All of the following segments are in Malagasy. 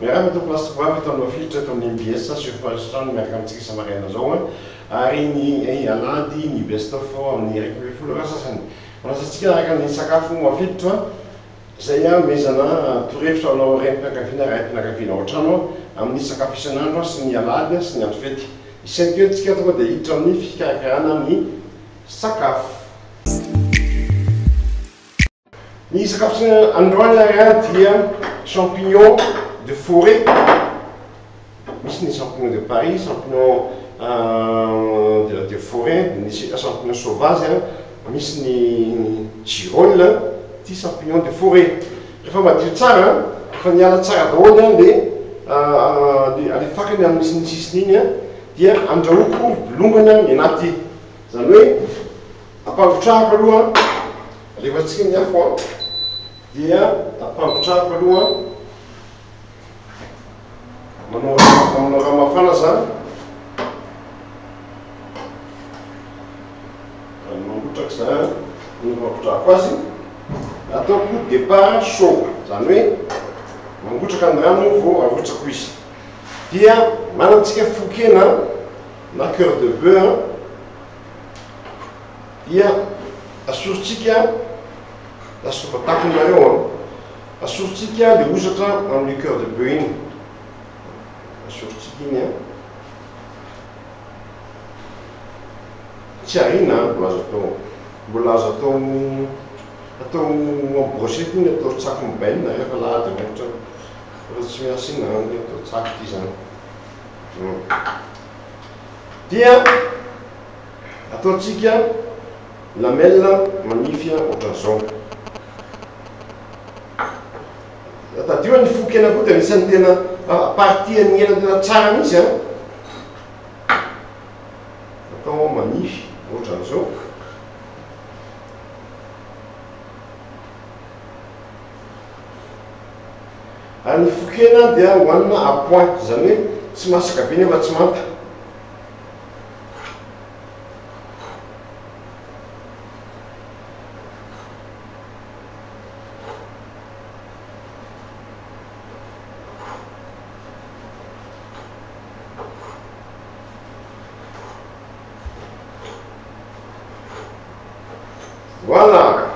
Miarahaba tompoko lasitoko avy taminao filitra eto amin'ny MBS surfastrano miaraka amintsika samarena zao ary ny alady ny best of amin'ny raiky ambin'ny folo sasany manasantsika araka ny sakafo mafilitra izay mezana torevitra anao renim-pianakaviana raim-pianakaviana ao an-trano amin'ny sakafo isan'andro sy ny alady sy ny andro fety isan'keo tsika tonga dia hiditra amin'ny fikarakarana ny sakafo. Ny sakafo androany dia champignon de forêt, misy ny champignon de Paris, champignon de forêt, misy champignon sauvage, misy ny girole, ty champignon de forêt. Rehefa madio tsara, rehefa niala tsara daholo dia alefakany amin'ny misy ny sisiny igny dia andrahoiko bolongana ny anaty. Zany hoe ampangotrahako aloha, alefantsika ny afo dia ampangotrahako aloha manao raha mafana zany mangotraka zany mangotrahako azy ataoko départ chaud zany hoe mangotraka ny rano vao arotsako izy dia manantsika fokena na cœur de bœuf dia asoritsika asopatakony asoritsika le osatra amin'ny cœur de bœuf igny asoritsika igny tsy arina mbola azo atao en brochette igny atao tsako mibaina rehefa lahady rehetra rehefa tsy miasa igny atao tsako ty zany dia ataotsika lamelle manify ohatran'izao. Tadio ny fokena koa dia anisan'ny tena partie ny hena tena tsara mihitsy atao manify ohatran'izao. Ary ny fokena dia hohanina à point zany hoe tsy masaka be nefa tsy manta. Voilà,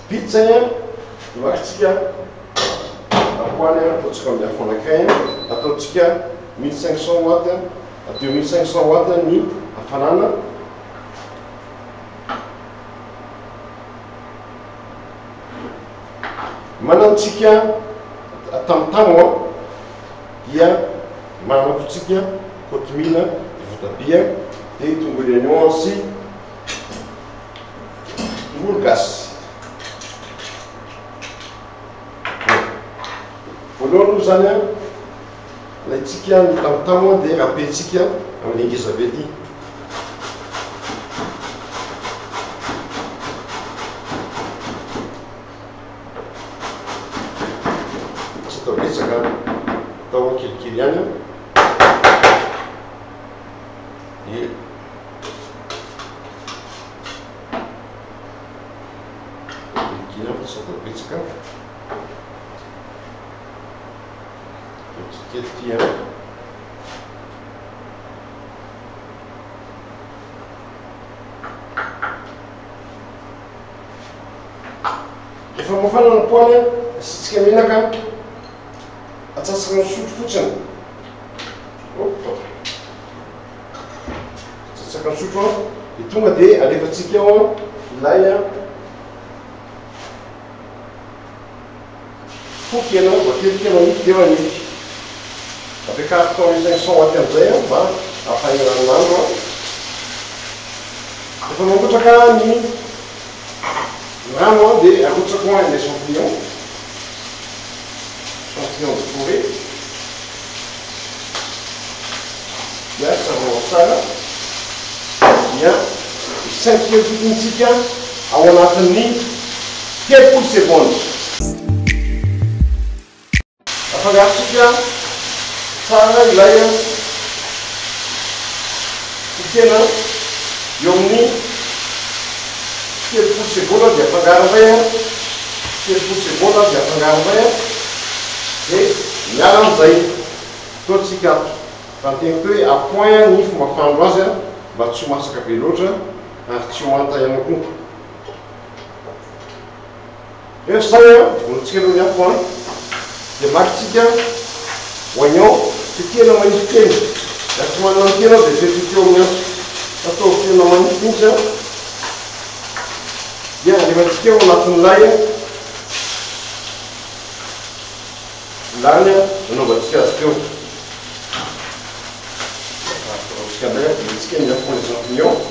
pizza vaksika apoany ataotsika amin'ny afo anankiray ataotsika 1500 watts à 2500 watts ny hafanana manantsika tamotamo dia manapotsika kotomila votabia dia tongolo oignon sy tongolo gasy. Voalohany aloha zany alaitsika ny tamotamo dia rapentsika amin'ny angeza be ty. Tsy atao betsaka atao kelikely ihany dia tsy atao betsaka kelikely rehefa mafana ny poaly asitsika menaka atsatsaka ny sotro fotsiny atsatsaka ny sotro dia tonga dia alefatsika ao ilay fokena voatetika manify dia manify ampiakariko tao 500 watts amin'izay mba ampahenana n'andro rehefa mangotraka ny rano dia arotsako ilay champignon de forêt dia sarao tsara dia 5 minutes ao anatin'ny 30 secondes. Afangarotsika tsara ilay fokena eo amin'ny 30 secondes dia afangaro amizay 30 secondes dia afangaro amizay E miaran'izay toatsika fantegny hoe apoin ny fomba fahandro azy a mba tsy ho masaka be loatra ary tsy ho manta ihany koa. Rehefa zay a volontsika aloha ny afo a dia makitsika oignon tetehana manify kely. Raha tsy manana ny tena dia tetehana amin'ny afo atao tena manify mihitsy a dia alefantsika ao anatin'ilay lany nanaovantsika azy teo. Ataontsika ndray diantsika ny afo les champignons.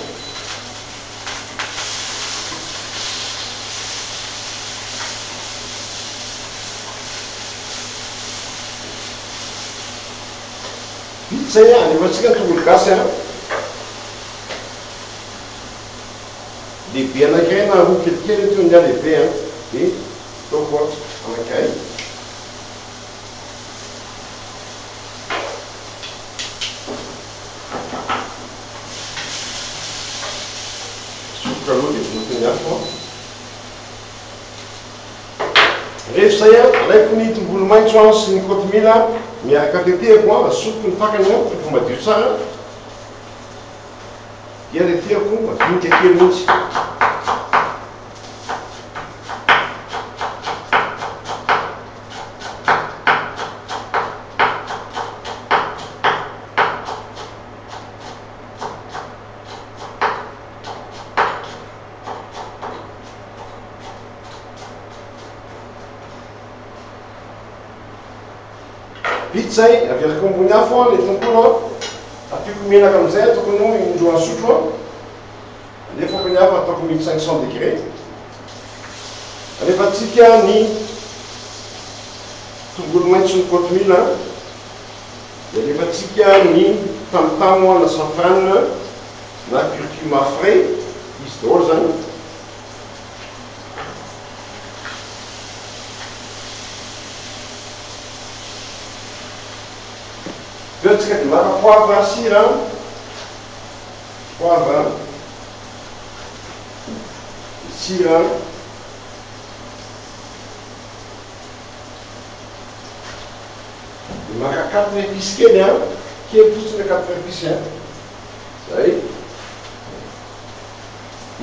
Vita zay alefantsika ny tongolo gasy a lehibe anankiray na roa kelikely teo ny lehibe a dia ataoko anankiray. Aloha dia volontsika afo. Rehefa zay a alaiko ny tongolo maitso a sy ny kotomila miaraka tetehako a asotoko ny fakany a rehefa madio tsara dia tetehako madinika kely mihitsy. Vita zay averiko ambony afo a le tongolo a ampiako menaka amin'izay ataoko no indroa sotro a alefako ny afo ataoko 1500 degré. Alefantsika ny tongolo maitso ny kotomila dia alefantsika ny tamotamo na safrane na curcuma frais izy daholo zany. Atsika dia maka poivre sira, poivre sira dia maka 4 épices kely a kely fotsiny 4 épices a zay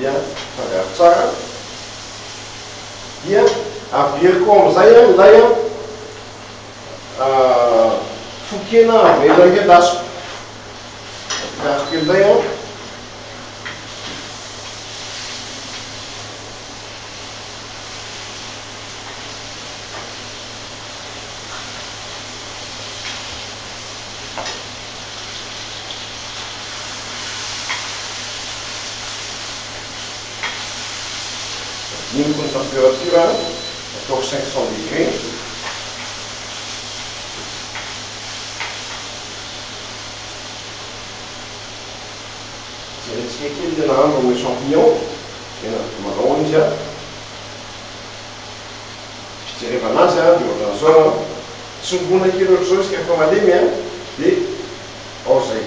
dia fangaro tsara dia averiko amin'izay a ilay fokena avela endasiko afikariko kelizay a diniko ny température ataoko 500 degré. Arentsika kely dia nahandro amin'ny champignon tena marron izy a fijerevana azy a dia ohatrany zao tsongona kely ohatr'izao izy rehefa malemy a dia ao zay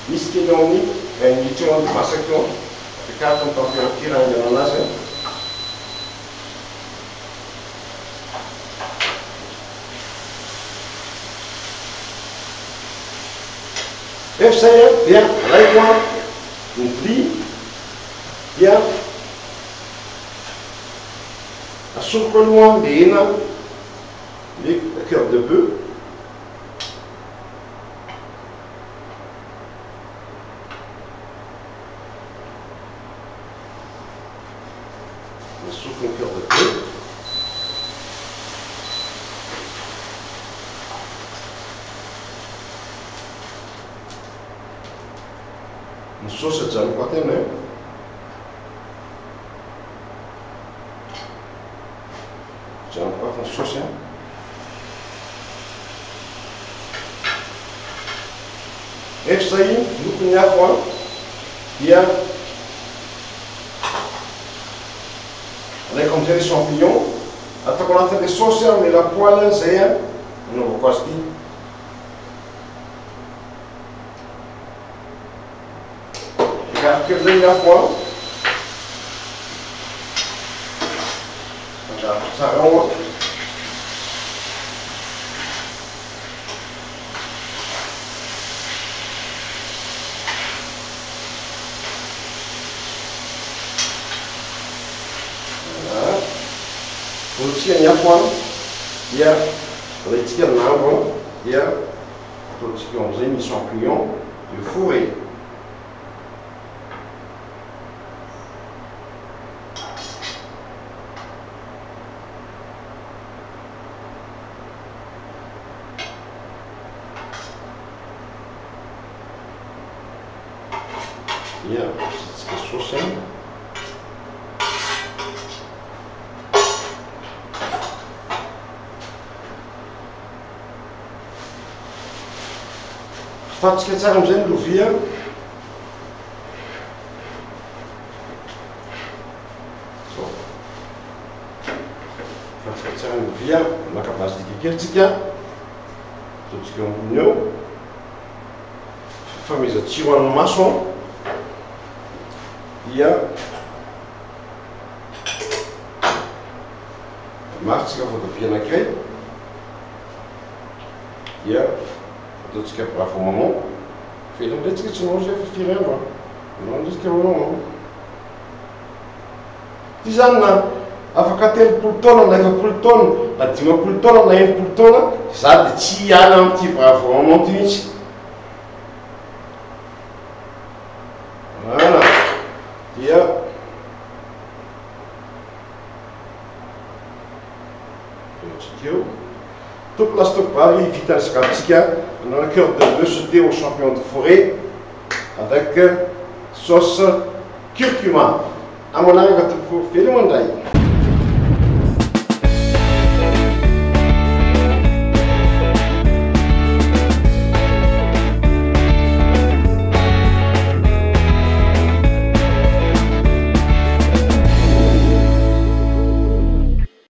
misy kely ao amin'ny 20 minutes eo dia masaka eo afikariko ny température andehanana azy a. Rehefa zay a dia alaiko a ny bly dia asoroko aloha le hena le cœur de bœuf asoroko ny cœur de bœuf ny saosy ajanoko atena ajanoko afa ny saosy a rehefa zay loko ny afo a dia alaiko amin'izay le champignon ataoko anatin'le saosy a amin'ny lapoaly zay a anaovako azy ty. Kelizay ny afo a angaroko tsara ao a Ataontsika ny afo dia alaitsika ny lambo dia ataontsika amin'izay ny champignon de forêt. Dia asitsika saosy afatsika tsara amin'izay ny lovia afatsika tsara ny lovia maka base dikekelitsika ataontsika ambony eo famezatsiro amin'ny maso dia maritsika voatabia anankiray dia ataontsika bravo maman fela amindray tsika tsy manao zay fa firy andro nandratsika manao ty zany na afaka 3 taona na 4 taona na 5 taona na 1 taona za de tsy hiala am'ty bravo maman ty mihitsy. Voilà dia eo tout plastique bari vita ny sakafontsika dans le cœur de bœuf sauté au champignon de forêt avec sauce curcuma. À mon avis, on va te faire le